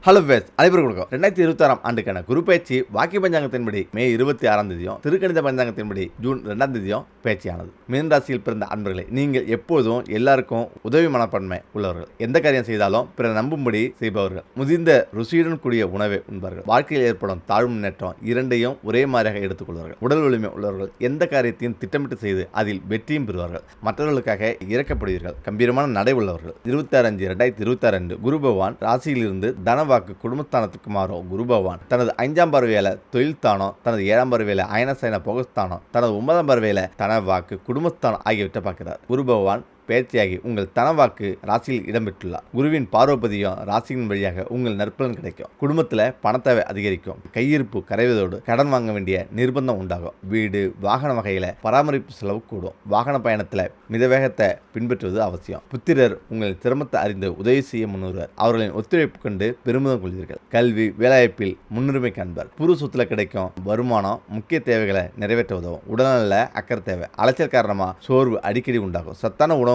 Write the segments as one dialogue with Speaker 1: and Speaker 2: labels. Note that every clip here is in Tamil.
Speaker 1: ஹலோ வேஸ் அனைவருக்கும் 2026 ஆண்டுக்கான குரு பயிற்சி வாக்கிய பஞ்சாங்கத்தின்படி மே 26 தேதியும் திருக்கணித பஞ்சாங்கத்தின்படி ஜூன் 2 தேதியும் பயிற்சியானது. மீன ராசியில் பிறந்த அன்பர்களே, நீங்கள் எப்போதும் எல்லாருக்கும் உதவி மனப்பான்மை உள்ளவர்கள். எந்த காரியம் செய்தாலும் பிற நம்பும்படி செய்பவர்கள். முதிர்ந்த ருசியுடன் கூடிய உணவை உண்பார்கள். வாழ்க்கையில் ஏற்படும் தாழ்வு முன்னேற்றம் இரண்டையும் ஒரே மாதிரியாக எடுத்துக்கொள்வார்கள். உடல் வலிமை உள்ளவர்கள். எந்த காரியத்தையும் திட்டமிட்டு செய்து அதில் வெற்றியும் பெறுவார்கள். மற்றவர்களுக்காக இறக்கப்படுவீர்கள். கம்பீரமான நடை உள்ளவர்கள். 26/5/2026 அன்று குரு பகவான் ராசியிலிருந்து தனவாக்கு குடும்பஸ்தானத்துக்கு மாறும். குரு பகவான் தனது 5ஆம் பார்வையில தொழில் ஸ்தானம், தனது 7ஆம் பார்வையில அயனசயன போகஸ்தானம், தனது 9ஆம் பார்வையில தனவாக்கு குடும்பஸ்தானம் ஆகியவற்றை பார்க்கிறார். குரு பகவான் பயிற்சியாகி உங்கள் தனவாக்கு ராசியில் இடம்பெற்றுள்ளார். குருவின் பார்வபதியும் ராசியின் வழியாக உங்கள் நற்பலன் கிடைக்கும். குடும்பத்தில் பணத்தேவை அதிகரிக்கும். கையிருப்பு கரைவதோடு கடன் வாங்க வேண்டிய நிர்பந்தம் உண்டாகும். வீடு வாகன வகையில பராமரிப்பு செலவு கூடும். வாகன பயணத்தில் மிதவேகத்தை பின்பற்றுவது அவசியம். புத்திரர் உங்கள் சிரமத்தை அறிந்து உதவி செய்ய முன்வருவர். அவர்களின் ஒத்துழைப்பு கொண்டு பெருமிதம் கொள்வீர்கள். கல்வி வேலைவாய்ப்பில் முன்னுரிமை காண்பர். பூர்வ சொத்துல கிடைக்கும் வருமானம் முக்கிய தேவைகளை நிறைவேற்ற உதவும். உடல்நல அக்கறை தேவை. அலைச்சல் காரணமா சோர்வு அடிக்கடி உண்டாகும். சத்தான உணவு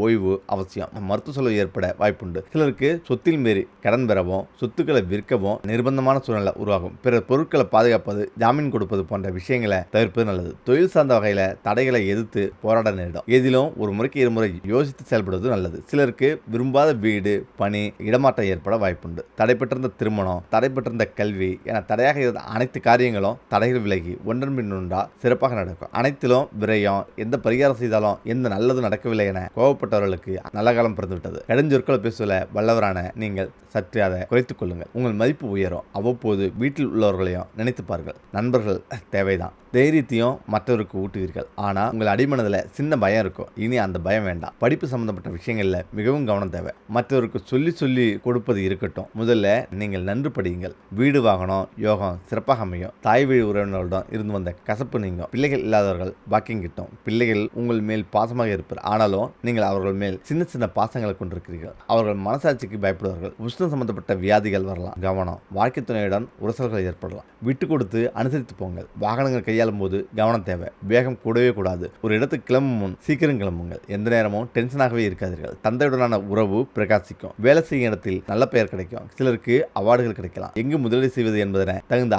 Speaker 1: ஓய்வு அவசியம். மருத்துவ செலவு ஏற்பட வாய்ப்புண்டு. சிலருக்கு சொத்தில் மீறி கடன் பெறவும் சொத்துக்களை விற்கவும் நிர்பந்தமான சூழ்நிலை உருவாகும். பிற பொருட்களை பாதுகாப்பது, ஜாமீன் கொடுப்பது போன்ற விஷயங்களை தவிர்ப்பது நல்லது. தொழில் சார்ந்த வகையில தடைகளை எதிர்த்து போராட நேரிடும். எதிலும் ஒரு முறைக்கு இருமுறை யோசித்து செயல்படுவது நல்லது. சிலருக்கு விரும்பாத வீடு, பணி, இடமாற்றம் ஏற்பட வாய்ப்புண்டு. தடைபெற்றிருந்த திருமணம், தடைபெற்றிருந்த கல்வி என தடையாக இருந்த அனைத்து காரியங்களும் தடைகள் விலகி ஒன்றன் பின் ஒன்றா சிறப்பாக நடக்கும். அனைத்திலும் விரயம். எந்த பரிகாரம் செய்தாலும் எந்த நல்லது நடக்கவில்லை என கோவப்பட்டவர்களுக்கு நல்ல காலம் பிறந்துவிட்டது. கடுஞ்சொற்களை பேசுவதில் வல்லவரான நீங்கள் சற்று அதை குறைத்துக் கொள்ளுங்கள். உங்கள் மதிப்பு உயரும். அவ்வப்போது வீட்டில் உள்ளவர்களையும் நினைத்துப்பார்கள். நண்பர்கள் தேவைதான். தைரியத்தையும் மற்றவருக்கு ஊட்டுவீர்கள். ஆனால் உங்கள் அடிமனதில் சின்ன பயம் இருக்கும். இனி அந்த பயம் வேண்டாம். படிப்பு சம்பந்தப்பட்ட விஷயங்களில் மிகவும் கவனம் தேவை. மற்றவருக்கு சொல்லி கொடுப்பது இருக்கட்டும். முதல்ல நீங்கள் நன்று படியுங்கள். வீடு வாகனம் யோகம் சிறப்பாக அமையும். தாய் வழி உறவினர்களிடம் இருந்து வந்த கசப்பு நீங்கும். பிள்ளைகள் இல்லாதவர்கள் பாக்கியம் கிட்டும். பிள்ளைகள் உங்கள் மேல் பாசமாக இருப்பார். ஆனாலும் நீங்கள் அவர்கள் மேல் சின்ன சின்ன பாசங்களை கொண்டிருக்கிறீர்கள். அவர்கள் மனசாட்சிக்கு பயப்படுவார்கள். உஷ்ணம் சம்பந்தப்பட்ட வியாதிகள் வரலாம். கவனம். வாழ்க்கை துணையுடன் உரசல்கள் ஏற்படலாம். விட்டு கொடுத்து அனுசரித்து போங்கள். வாகனங்கள் கையாளும் போது கவனம் தேவை. வேகம் கூடவே கூடாது. ஒரு இடத்துக்கு கிளம்பும் முன் சீக்கிரம் கிளம்புங்கள். எந்த நேரமும் டென்ஷனாகவே இருக்காதீர்கள். தந்தையுடனான உறவு பிரகாசிக்கும். வேலை செய்யும் இடத்தில் நல்ல பெயர் கிடைக்கும். சிலருக்கு அவார்டுகள் கிடைக்கலாம். எங்கு முதலீடு செய்வது என்பதனை தகுந்த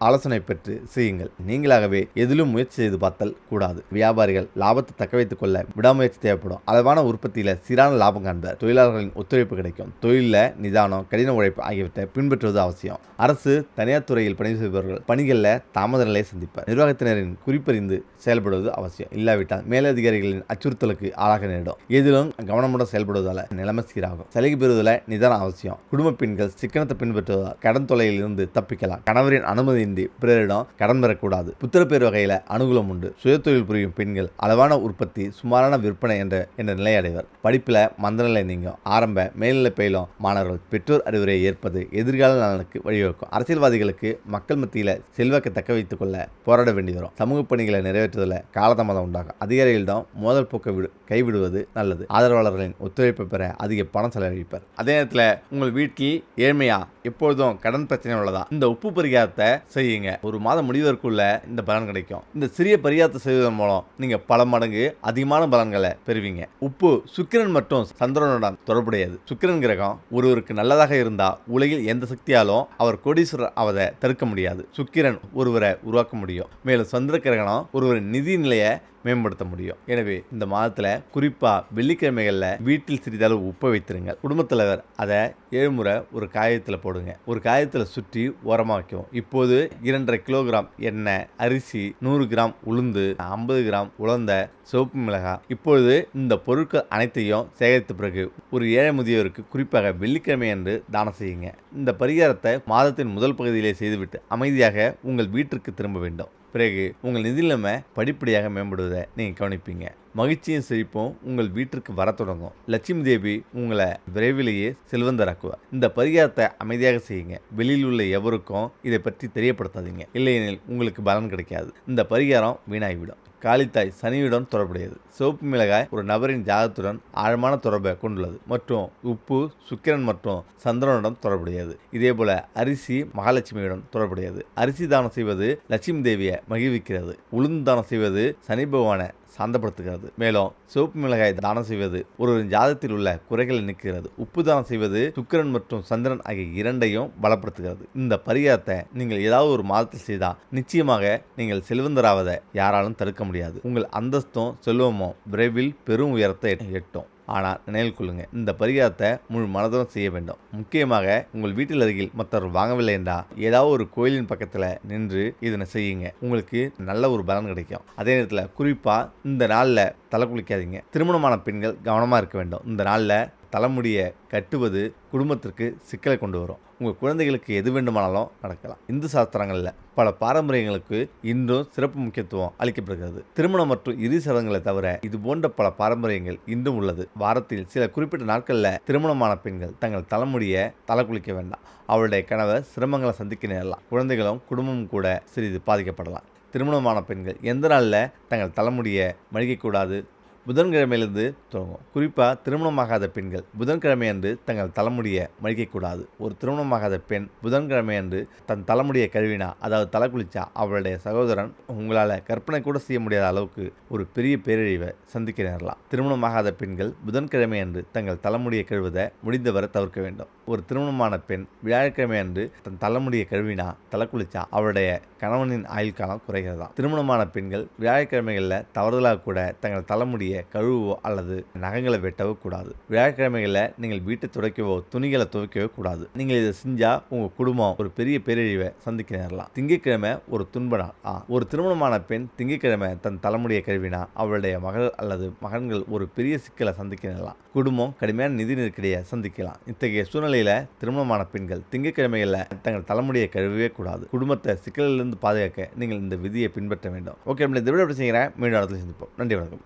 Speaker 1: ஆலோசனை பெற்று செய்யுங்கள். நீங்களாகவே எதிலும் முயற்சி செய்து பார்த்தல் கூடாது. வியாபாரிகள் லாபத்தை தக்க வைத்துக் கொள்ள விடாமுயற்சி தேவைப்படும். அளவான உற்பத்தியில சீரான லாபம் காண்பர். தொழிலாளர்களின் ஒத்துழைப்பு கிடைக்கும். தொழில நிதானம், கடின உழைப்பு ஆகியவற்றை பின்பற்றுவது அவசியம். அரசு தனியார் துறையில் பணி செய்பவர்கள் பணிகளில் தாமத நிலையை சந்திப்பர். நிர்வாகத்தினரின் குறிப்பறிந்து செயல்படுவது அவசியம். இல்லாவிட்டால் மேலதிகாரிகளின் அச்சுறுத்தலுக்கு ஆளாக நேரிடும். எதிலும் கவனமுடன் செயல்படுவதால் நிலைமை சீராகும். சலுகை பெறுவதில் நிதானம் அவசியம். குடும்ப பெண்கள் சிக்கனத்தை பின்பற்றுவதால் கடன் தொல்லையில் இருந்து தப்பிக்கலாம். கணவரின் அனுமதியின்றி பிறரிடம் கடன் பெறக்கூடாது. புத்திரப்பேர் வகையில அனுகூலம் உண்டு. சுயதொழில் புரியும் பெண்கள் அளவான உற்பத்தி, சுமாரான விற்பனை என்ற நிலை அடைவர். படிப்புல மந்தநிலை நீங்கும். ஆரம்ப மேல்நிலை பயிலும் மாணவர்கள் பெற்றோர் அறிவுரையை ஏற்பது எதிர்கால நலனுக்கு வழிவகுக்கும். அரசியல்வாதிகளுக்கு மக்கள் மத்தியில செல்வாக்கை தக்க வைத்துக் கொள்ள போராட வேண்டி வரும். சமூக பணிகளை நிறைவேற்றுவதில் காலதாமதம் உண்டாகும். அதிகாரிகளிடம் மோதல் போக்க கைவிடுவது நல்லது. ஆதரவாளர்களின் ஒத்துழைப்பை பெற அதிக பணம் செலவழிப்பர். அதே நேரத்தில் உங்கள் வீட்டில் ஏழ்மையா, எப்பொழுதும் கடன் பிரச்சனை உள்ளதா, இந்த உப்பு பரிகாரத்தை செய்யுங்க. ஒரு மாதம் முடிவதற்குள்ள இந்த பலன் கிடைக்கும். இந்த சிறிய பரிகாரத்தை செய்வதன் மூலம் நீங்க பல மடங்கு அதிகமான பலன்களை பெறுவீங்க. உப்பு சுக்கிரன் மற்றும் சந்திரனுடன் தொடர்புடையது. சுக்கிரன் கிரகம் ஒருவருக்கு நல்லதாக இருந்தா உலகில் எந்த சக்தியாலும் அவர் கோடீஸ்வரர் அவதை தடுக்க முடியாது. சுக்கிரன் ஒருவரை உருவாக்க முடியும். மேலும் சந்திர கிரகணம் ஒருவரின் நிதி நிலையை மேம்படுத்த முடியும். எனவே இந்த மாதத்துல குறிப்பா வெள்ளிக்கிழமைகள்ல வீட்டில் சிறிதளவு உப்பை வைத்திருங்க. குடும்பத் தலைவர் அதை 7 முறை ஒரு காயத்தில் போடுங்க. ஒரு காயத்தில் சுற்றி ஓரமா வைக்கும். இப்போது 2.5 கிலோகிராம் எண்ணெய், அரிசி, 100 கிராம் உளுந்து, 50 கிராம் உலர்ந்த சிவப்பு மிளகாய். இப்பொழுது இந்த பொருட்கள் அனைத்தையும் சேகரித்த பிறகு ஒரு ஏழை முதியோருக்கு குறிப்பாக வெள்ளிக்கிழமை அன்று தானம் செய்யுங்க. இந்த பரிகாரத்தை மாதத்தின் முதல் பகுதியிலே செய்துவிட்டு அமைதியாக உங்கள் வீட்டிற்கு திரும்ப வேண்டும். பிறகு உங்கள் நிதி நிலைமை படிப்படியாக மேம்படுவதை நீங்கள் கவனிப்பீங்க. மகிழ்ச்சியும் செழிப்பும் உங்கள் வீட்டிற்கு வர தொடங்கும். லட்சுமி தேவி உங்களை விரைவிலேயே செல்வந்தராக்குவார். இந்த பரிகாரத்தை அமைதியாக செய்யுங்க. வெளியில் உள்ள எவருக்கும் இதை பற்றி தெரியப்படுத்தாதீங்க. இல்லையெனில் உங்களுக்கு பலன் கிடைக்காது. இந்த பரிகாரம் வீணாகிவிடும். காளித்தாய் சனியுடன் தொடர்புடையது. சிவப்பு மிளகாய் ஒரு நபரின் ஜாதகத்துடன் ஆழமான தொடர்பை கொண்டுள்ளது மற்றும் உப்பு சுக்கிரன் மற்றும் சந்திரனுடன் தொடர்புடையது. இதேபோல அரிசி மகாலட்சுமியுடன் தொடர்புடையது. அரிசி தானம் செய்வது லட்சுமி தேவியை மகிழ்விக்கிறது. உளுந்து தானம் செய்வது சனி பகவானை சாந்தப்படுத்துகிறது. மேலும் சிவப்பு மிளகாய் தானம் செய்வது ஒருவரின் ஜாதகத்தில் உள்ள குறைகளை நீக்குகிறது. உப்பு தானம் செய்வது சுக்கிரன் மற்றும் சந்திரன் ஆகிய இரண்டையும் பலப்படுத்துகிறது. இந்த பரிகாரத்தை நீங்கள் ஏதாவது ஒரு மாதத்தில் செய்தால் நிச்சயமாக நீங்கள் செல்வந்தராவதை யாராலும் தடுக்க முடியாது. உங்கள் அந்தஸ்தும் செல்வமும் விரைவில் பெரும் உயரத்தை எட்டும். ஆனால் நினைவில் கொள்ளுங்க, இந்த பரிகாரத்தை முழு மனதுடன் செய்ய வேண்டும். முக்கியமாக உங்கள் வீட்டில் அருகில் மற்றவர் வாங்கவில்லை என்றால் ஏதாவது ஒரு கோயிலின் பக்கத்தில் நின்று இதனை செய்யுங்க. உங்களுக்கு நல்ல ஒரு பலன் கிடைக்கும். அதே நேரத்தில் குறிப்பாக இந்த நாளில் தலை குளிக்காதீங்க. திருமணமான பெண்கள் கவனமாக இருக்க வேண்டும். இந்த நாளில் தலைமுடியை கட்டுவது குடும்பத்திற்கு சிக்கலை கொண்டு வரும். உங்கள் குழந்தைகளுக்கு எது வேண்டுமானாலும் நடக்கலாம். இந்து சாஸ்திரங்களில் பல பாரம்பரியங்களுக்கு இன்றும் சிறப்பு முக்கியத்துவம் அளிக்கப்படுகிறது. திருமணம் மற்றும் இறுதி சடங்குகளை தவிர இது போன்ற பல பாரம்பரியங்கள் இன்றும் உள்ளது. வாரத்தில் சில குறிப்பிட்ட நாட்களில் திருமணமான பெண்கள் தங்கள் தலைமுடியை தலை குளிக்க வேண்டாம். அவருடைய கணவர் சிரமங்களை சந்திக்க நேரலாம். குழந்தைகளும் குடும்பமும் கூட சிறிது பாதிக்கப்படலாம். திருமணமான பெண்கள் எந்த நாளில் தங்கள் தலைமுடியை மழிக்கக்கூடாது? புதன்கிழமையிலிருந்து தொடங்கும். குறிப்பாக திருமணமாகாத பெண்கள் புதன்கிழமை அன்று தங்கள் தலைமுடியை மழிக்கக்கூடாது. ஒரு திருமணமாகாத பெண் புதன்கிழமை அன்று தன் தலைமுடியை கழுவினா, அதாவது தலை குளிச்சா, அவளுடைய சகோதரன் உங்களால் கற்பனை கூட செய்ய முடியாத அளவுக்கு ஒரு பெரிய பேரழிவை சந்திக்க நேரலாம். திருமணமாகாத பெண்கள் புதன்கிழமை அன்று தங்கள் தலைமுடியை கழுவதை முடிந்தவரை தவிர்க்க வேண்டும். ஒரு திருமணமான பெண் வியாழக்கிழமை அன்று தன் தலைமுடியை கழுவினா, தலை குளிச்சா, அவருடைய கணவனின் ஆயுள் காலம் குறைகிறதா. திருமணமான பெண்கள் வியாழக்கிழமைகளில் தவறுதலாக கூட தங்கள் தலைமுடியை கழுவோ அல்லது நகங்களை வெட்டவோ கூடாது. வியாழக்கிழமைகளில் நீங்கள் வீட்டை துடைக்கவோ துணிகளை துவைக்கவோ கூடாது. நீங்கள் இதை செஞ்சா உங்க குடும்பம் ஒரு பெரிய பேரழிவை சந்திக்க நேரலாம். திங்கட்கிழமை ஒரு துன்ப நாள். ஒரு திருமணமான பெண் திங்கட்கிழமை தன் தலைமுடியை கழுவினா அவளுடைய மகள் அல்லது மகன்கள் ஒரு பெரிய சிக்கலை சந்திக்க நேரலாம். குடும்பம் கடுமையான நிதி நெருக்கடியை சந்திக்கலாம். இத்தகைய சூழ்நிலையில திருமணமான பெண்கள் திங்கட்கிழமைகளில் தங்கள் தலைமுடியை கழுவவே கூடாது. குடும்பத்தை சிக்கலிலிருந்து பாதுகாக்க நீங்கள் இந்த விதியை பின்பற்ற வேண்டும். ஓகே, இந்த வீடியோ எப்படி செய்கிறேன், மீண்டும் இடத்துல சந்திப்போம். நன்றி, வணக்கம்.